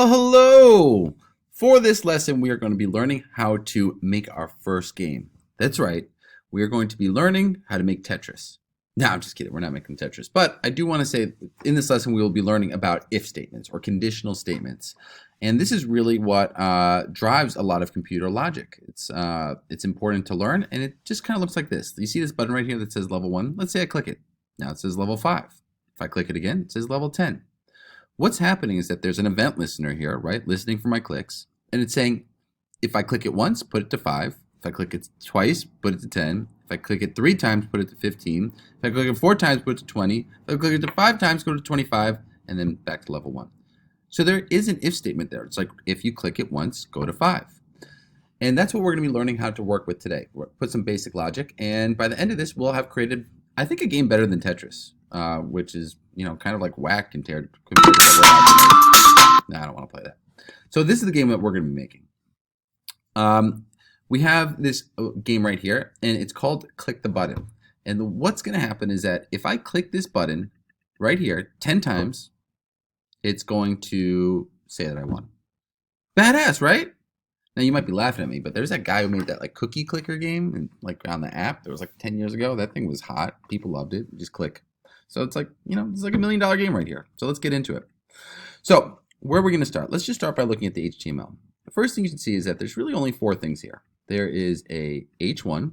Well, hello! For this lesson, we are going to be learning how to make our first game. That's right, we are going to be learning how to make Tetris. No, I'm just kidding, we're not making Tetris. But I do want to say, in this lesson, we will be learning about if statements or conditional statements. And this is really what drives a lot of computer logic. It's important to learn, and it just kind of looks like this. You see this button right here that says level 1? Let's say I click it. Now it says level 5. If I click it again, it says level 10. What's happening is that there's an event listener here, right, listening for my clicks, and it's saying, if I click it once, put it to 5. If I click it twice, put it to 10. If I click it 3 times, put it to 15. If I click it 4 times, put it to 20. If I click it 5 times, go to 25, and then back to level 1. So there is an if statement there. It's like, if you click it once, go to 5. And that's what we're going to be learning how to work with today. We'll put some basic logic, and by the end of this, we'll have created, I think, a game better than Tetris, which is, kind of like whack compared to what I No, I don't want to play that. So this is the game that we're going to be making. We have this game right here, and it's called Click the Button. And what's going to happen is that if I click this button right here 10 times, it's going to say that I won. Badass, right? Now you might be laughing at me, but there's that guy who made that like cookie clicker game and like on the app. That was like 10 years ago. That thing was hot. People loved it. You just click. So it's like, it's like $1 million game right here. So let's get into it. So where are we going to start? Let's just start by looking at the HTML. The first thing you should see is that there's really only 4 things here. There is a H1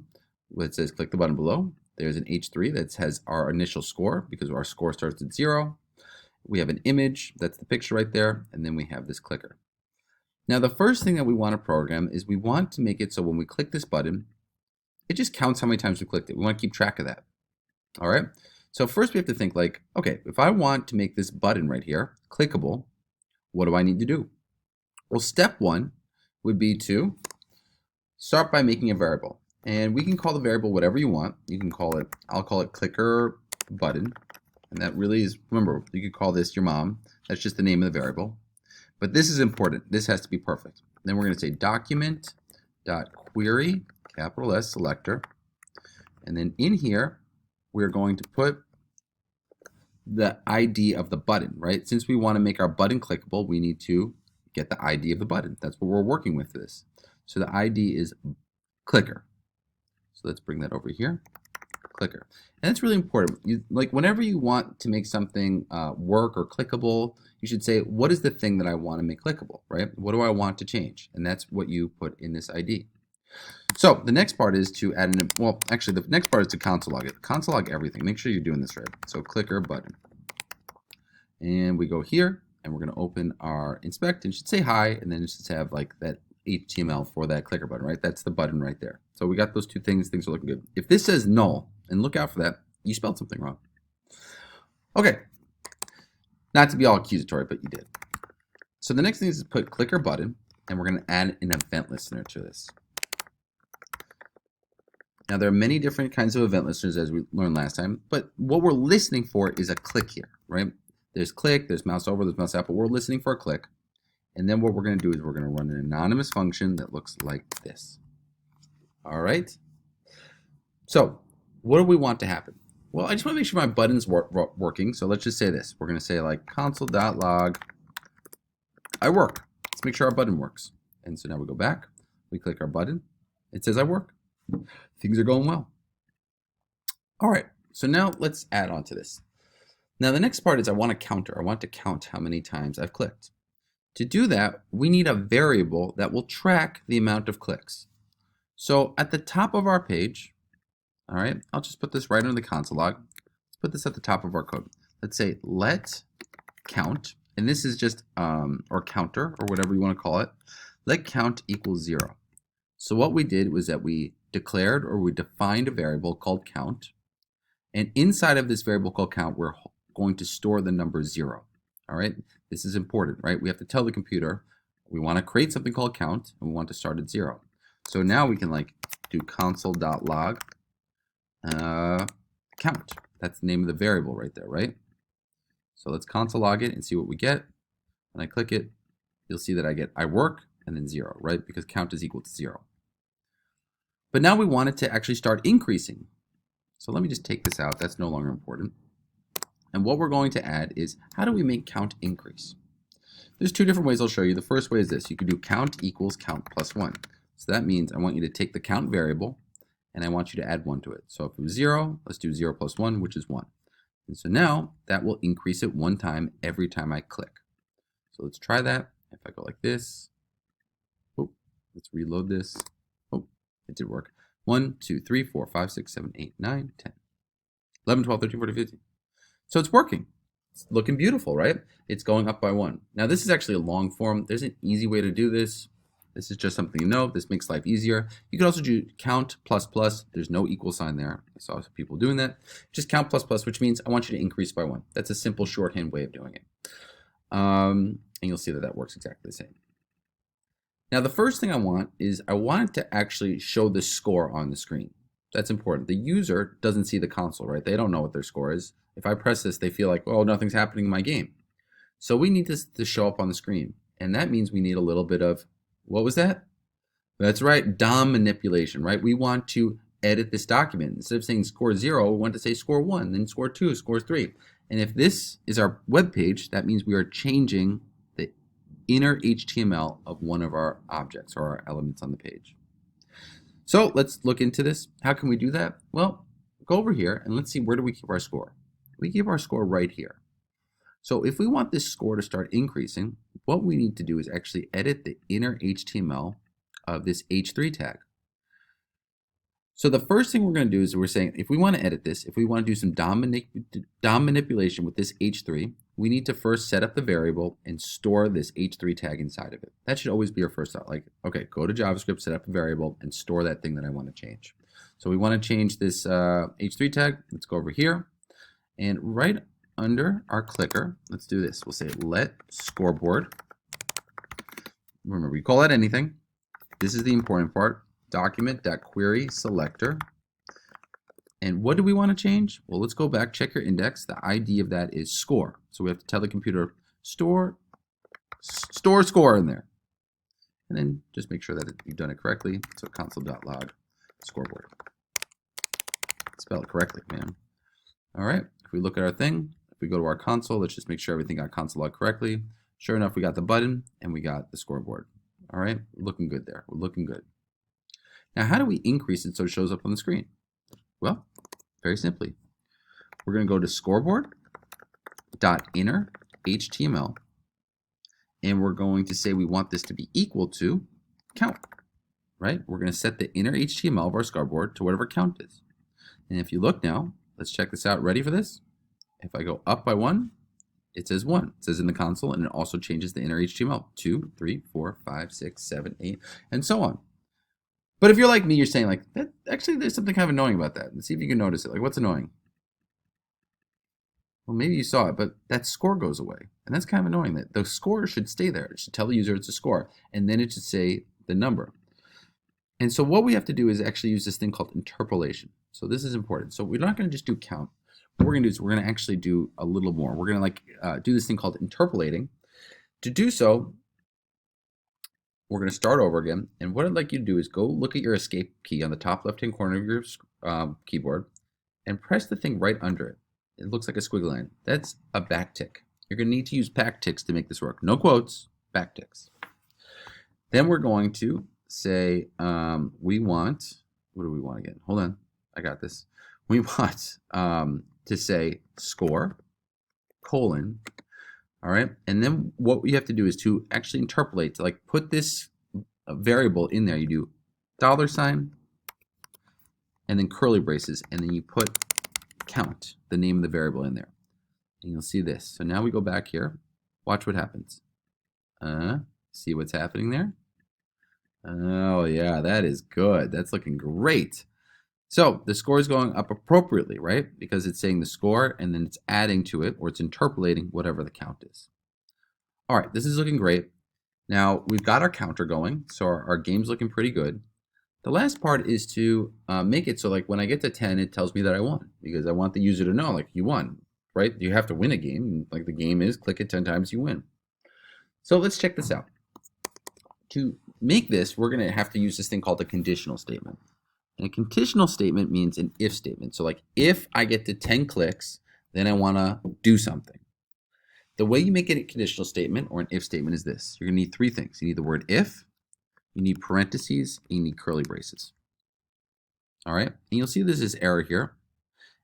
that says click the button below. There's an H3 that has our initial score because our score starts at 0. We have an image, that's the picture right there, and then we have this clicker. Now the first thing that we want to program is we want to make it so when we click this button, it just counts how many times we clicked it. We want to keep track of that. All right? So first we have to think like, okay, if I want to make this button right here clickable, what do I need to do? Well, step 1 would be to start by making a variable. And we can call the variable whatever you want. You can call it, I'll call it clicker button. And that really is, remember, you could call this your mom. That's just the name of the variable. But this is important. This has to be perfect. Then we're going to say document.query, capital S selector. And then in here, we're going to put the ID of the button, right? Since we want to make our button clickable, we need to get the ID of the button. That's what we're working with for this. So the ID is clicker. So let's bring that over here. Clicker. And that's really important. Like whenever you want to make something work or clickable, you should say, what is the thing that I want to make clickable, right? What do I want to change? And that's what you put in this ID. So the next part is to add the next part is to console log it. Console log everything. Make sure you're doing this right. So clicker button. And we go here and we're going to open our inspect and it should say hi, and then it should have like that HTML for that clicker button, right? That's the button right there. So we got those 2 things. Things are looking good. If this says null, and look out for that, you spelled something wrong. Okay. Not to be all accusatory, but you did. So the next thing is to put clicker button, and we're going to add an event listener to this. Now there are many different kinds of event listeners as we learned last time, but what we're listening for is a click here, right? There's click, there's mouse over, there's mouse up, but we're listening for a click. And then what we're going to do is we're going to run an anonymous function that looks like this. All right. So what do we want to happen? Well, I just want to make sure my button's working. So let's just say this. We're going to say like console.log I work. Let's make sure our button works. And so now we go back. We click our button. It says I work. Things are going well. All right. So now let's add on to this. Now the next part is I want to counter. I want to count how many times I've clicked. To do that, we need a variable that will track the amount of clicks. So at the top of our page, all right, I'll just put this right under the console log. Let's put this at the top of our code. Let's say let count, and this is just, or counter, or whatever you want to call it. Let count equals 0. So what we did was that we declared or we defined a variable called count. And inside of this variable called count, we're going to store the number 0. All right, this is important, right? We have to tell the computer we want to create something called count and we want to start at 0. So now we can like do console.log count. That's the name of the variable right there, right? So let's console log it and see what we get. When I click it, you'll see that I get I work and then 0, right? Because count is equal to 0. But now we want it to actually start increasing. So let me just take this out. That's no longer important. And what we're going to add is, how do we make count increase? There's two different ways I'll show you. The first way is this. You can do count equals count plus 1. So that means I want you to take the count variable and I want you to add 1 to it. So if it was 0, let's do 0 plus 1, which is 1. And so now that will increase it 1 time every time I click. So let's try that. If I go like this, oh, let's reload this. Oh, it did work. 1, 2, 3, 4, 5, 6, 7, 8, 9, 10, 11, 12, 13, 14, 15. So it's working. It's looking beautiful, right? It's going up by 1. Now this is actually a long form. There's an easy way to do this. This is just something you know. This makes life easier. You can also do count plus plus. There's no equal sign there. I saw some people doing that. Just count plus plus, which means I want you to increase by 1. That's a simple shorthand way of doing it. And you'll see that that works exactly the same. Now the first thing I want is I want it to actually show the score on the screen. That's important. The user doesn't see the console, right? They don't know what their score is. If I press this, they feel like, oh, nothing's happening in my game. So we need this to show up on the screen. And that means we need a little bit of, what was that? That's right, DOM manipulation, right? We want to edit this document. Instead of saying score 0, we want to say score 1, then score 2, score 3. And if this is our web page, that means we are changing the inner HTML of one of our objects or our elements on the page. So let's look into this. How can we do that? Well, go over here and let's see, where do we keep our score? We keep our score right here. So if we want this score to start increasing, what we need to do is actually edit the inner HTML of this H3 tag. So the first thing we're going to do is we're saying, if we want to edit this, if we want to do some DOM manipulation with this H3, we need to first set up the variable and store this H3 tag inside of it. That should always be our first thought. Like, okay, go to JavaScript, set up a variable, and store that thing that I want to change. So we want to change this H3 tag. Let's go over here. And right under our clicker, let's do this. We'll say let scoreboard. Remember, you call that anything. This is the important part. Document.query selector. And what do we want to change? Well, let's go back, check your index. The ID of that is score. So we have to tell the computer store score in there. And then just make sure that you've done it correctly. So console.log scoreboard. Spell it correctly, man. All right, if we look at our thing, if we go to our console, let's just make sure everything got console log correctly. Sure enough, we got the button and we got the scoreboard. All right, looking good there. We're looking good. Now, how do we increase it so it shows up on the screen? Well, very simply. We're going to go to scoreboard.inner HTML, and we're going to say we want this to be equal to count, right? We're going to set the inner HTML of our scoreboard to whatever count is. And if you look now, let's check this out. Ready for this? If I go up by 1, it says 1. It says in the console, and it also changes the inner HTML. 2, 3, 4, 5, 6, 7, 8, and so on. But if you're like me, you're saying like, that, actually there's something kind of annoying about that. Let's see if you can notice it. Like, what's annoying? Well, maybe you saw it, but that score goes away. And that's kind of annoying. That the score should stay there. It should tell the user it's a score, and then it should say the number. And so what we have to do is actually use this thing called interpolation. So this is important. So we're not going to just do count. What we're going to do is we're going to actually do a little more. We're going to do this thing called interpolating. To do so, we're going to start over again. And what I'd like you to do is go look at your escape key on the top left-hand corner of your keyboard and press the thing right under it. It looks like a squiggly line. That's a backtick. You're going to need to use backticks to make this work. No quotes, backticks. Then we're going to say we want, what do we want again? Hold on, I got this. We want to say score, colon, all right? And then what we have to do is to actually interpolate, to like put this variable in there. You do $, and then curly braces, and then you put count, the name of the variable in there. And you'll see this. So now we go back here. Watch what happens. See what's happening there? Oh yeah, that is good. That's looking great. So the score is going up appropriately, right? Because it's saying the score and then it's adding to it, or it's interpolating whatever the count is. All right, this is looking great. Now we've got our counter going, so our game's looking pretty good. The last part is to make it so like when I get to 10, it tells me that I won, because I want the user to know like you won, right? You have to win a game. Like the game is click it 10 times, you win. So let's check this out. To make this, we're going to have to use this thing called a conditional statement. And a conditional statement means an if statement. So like if I get to 10 clicks, then I want to do something. The way you make a conditional statement or an if statement is this. You're going to need three things. You need the word if, you need parentheses, and you need curly braces. All right, and you'll see there's this error here,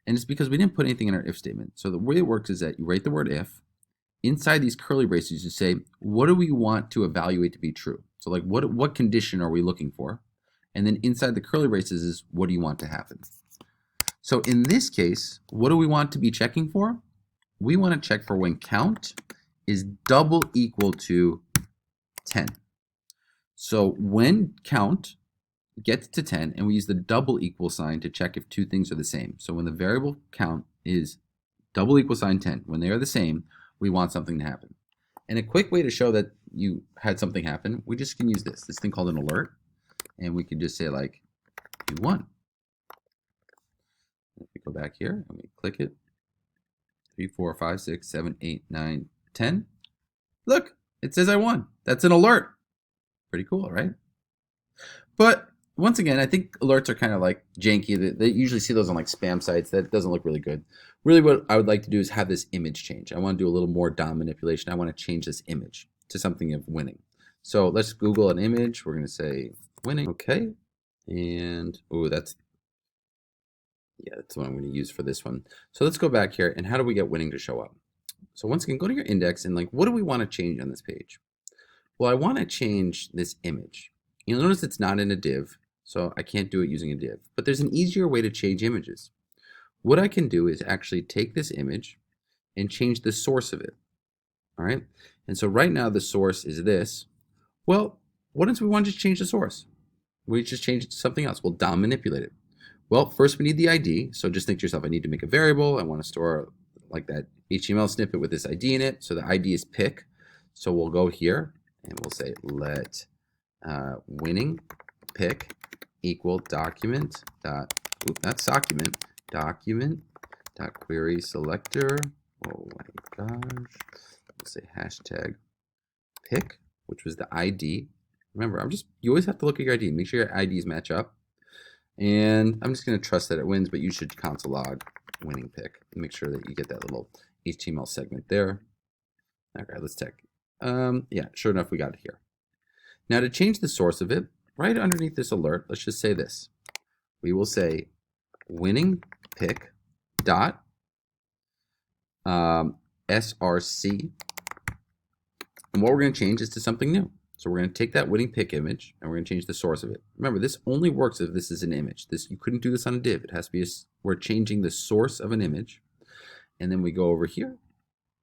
and it's because we didn't put anything in our if statement. So the way it works is that you write the word if, inside these curly braces you say, what do we want to evaluate to be true? So like what condition are we looking for? And then inside the curly braces is what do you want to happen? So in this case, what do we want to be checking for? We want to check for when count is double equal to 10. So when count gets to 10, and we use the double equal sign to check if two things are the same. So when the variable count is double equal sign 10, when they are the same, we want something to happen. And a quick way to show that you had something happen, we just can use this thing called an alert, and we can just say like, you won. If we go back here and we click it, 3, 4, 5, 6, 7, 8, 9, 10. Look, it says I won. That's an alert. Pretty cool, right? But once again, I think alerts are kind of like janky. They usually see those on like spam sites. That doesn't look really good. Really what I would like to do is have this image change. I want to do a little more DOM manipulation. I want to change this image to something of winning. So let's Google an image. We're going to say winning. Okay. And, oh, that's what I'm going to use for this one. So let's go back here. And how do we get winning to show up? So once again, go to your index and like, what do we want to change on this page? Well, I want to change this image. You'll notice it's not in a div. So I can't do it using a div, but there's an easier way to change images. What I can do is actually take this image and change the source of it. All right. And so right now the source is this. Well, what if we want to just change the source? We just change it to something else. We'll DOM manipulate it. Well, first we need the ID. So just think to yourself, I need to make a variable. I want to store like that HTML snippet with this ID in it. So the ID is pick. So we'll go here and we'll say let winning pick equal document dot, not document, document dot query selector. Oh my gosh. Let's say hashtag pick, which was the ID. Remember, you always have to look at your ID. Make sure your IDs match up. And I'm just going to trust that it wins, but you should console log winning pick. Make sure that you get that little HTML segment there. Okay, let's check. Yeah, sure enough, we got it here. Now to change the source of it, right underneath this alert, let's just say this. We will say winning pick dot src, and what we're going to change is to something new. So we're going to take that winning pick image and we're going to change the source of it. Remember, this only works if this is an image. You couldn't do this on a div. It has to be we're changing the source of an image, and then we go over here.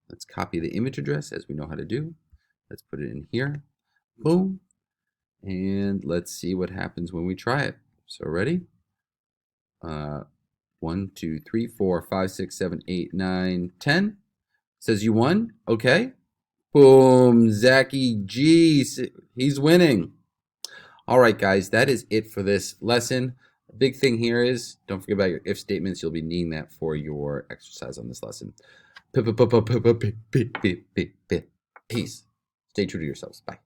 Let's copy the image address as we know how to do. Let's put it in here. Boom. And let's see what happens when we try it. So ready? 1, 2, 3, 4, 5, 6, 7, 8, 9, 10. Says you won. Okay. Boom. Zachy G. He's winning. All right, guys. That is it for this lesson. The big thing here is don't forget about your if statements. You'll be needing that for your exercise on this lesson. Peace. Stay true to yourselves. Bye.